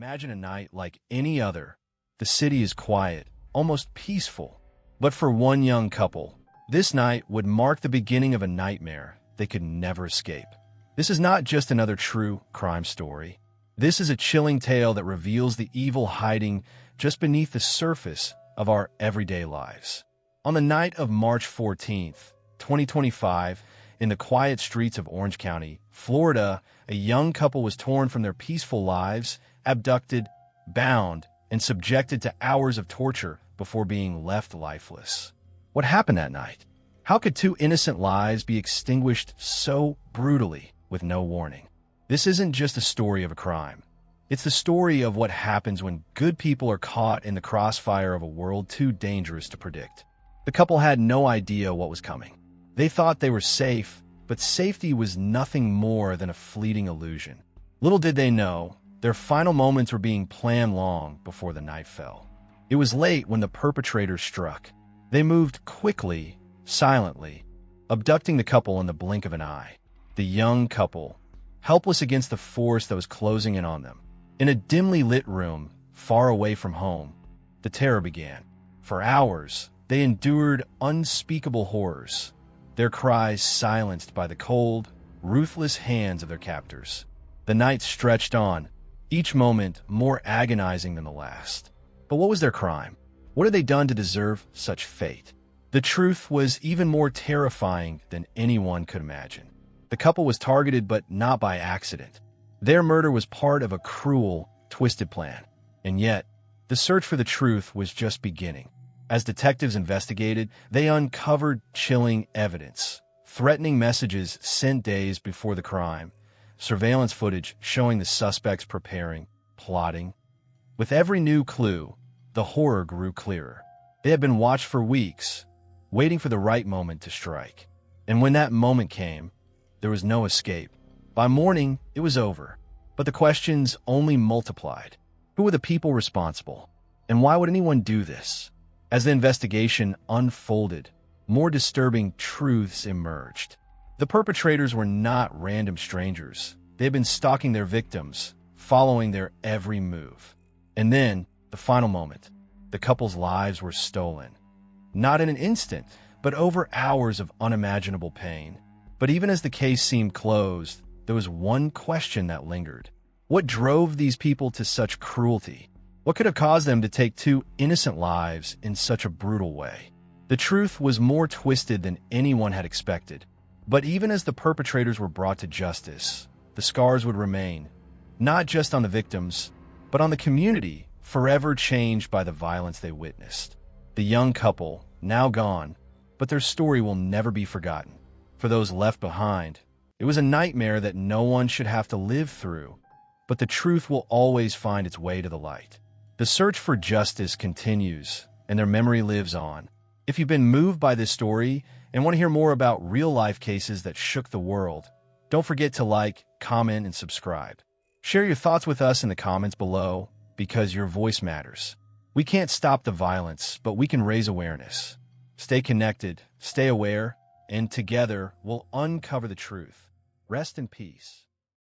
Imagine a night like any other. The city is quiet, almost peaceful. But for one young couple, this night would mark the beginning of a nightmare they could never escape. This is not just another true crime story. This is a chilling tale that reveals the evil hiding just beneath the surface of our everyday lives. On the night of March 14th, 2025, in the quiet streets of Orange County, Florida, a young couple was torn from their peaceful lives, abducted, bound, and subjected to hours of torture before being left lifeless. What happened that night? How could two innocent lives be extinguished so brutally with no warning? This isn't just a story of a crime. It's the story of what happens when good people are caught in the crossfire of a world too dangerous to predict. The couple had no idea what was coming. They thought they were safe, but safety was nothing more than a fleeting illusion. Little did they know, their final moments were being planned long before the night fell. It was late when the perpetrators struck. They moved quickly, silently, abducting the couple in the blink of an eye. The young couple, helpless against the force that was closing in on them. In a dimly lit room, far away from home, the terror began. For hours, they endured unspeakable horrors, their cries silenced by the cold, ruthless hands of their captors. The night stretched on, each moment more agonizing than the last. But what was their crime? What had they done to deserve such fate? The truth was even more terrifying than anyone could imagine. The couple was targeted, but not by accident. Their murder was part of a cruel, twisted plan. And yet, the search for the truth was just beginning. As detectives investigated, they uncovered chilling evidence, threatening messages sent days before the crime, surveillance footage showing the suspects preparing, plotting. With every new clue, the horror grew clearer. They had been watched for weeks, waiting for the right moment to strike. And when that moment came, there was no escape. By morning, it was over. But the questions only multiplied. Who were the people responsible? And why would anyone do this? As the investigation unfolded, more disturbing truths emerged. The perpetrators were not random strangers. They had been stalking their victims, following their every move. And then, the final moment, the couple's lives were stolen. Not in an instant, but over hours of unimaginable pain. But even as the case seemed closed, there was one question that lingered. What drove these people to such cruelty? What could have caused them to take two innocent lives in such a brutal way? The truth was more twisted than anyone had expected. But even as the perpetrators were brought to justice, the scars would remain, not just on the victims, but on the community, forever changed by the violence they witnessed. The young couple, now gone, but their story will never be forgotten. For those left behind, it was a nightmare that no one should have to live through, but the truth will always find its way to the light. The search for justice continues, and their memory lives on. If you've been moved by this story and want to hear more about real-life cases that shook the world, don't forget to like, comment, and subscribe. Share your thoughts with us in the comments below, because your voice matters. We can't stop the violence, but we can raise awareness. Stay connected, stay aware, and together we'll uncover the truth. Rest in peace.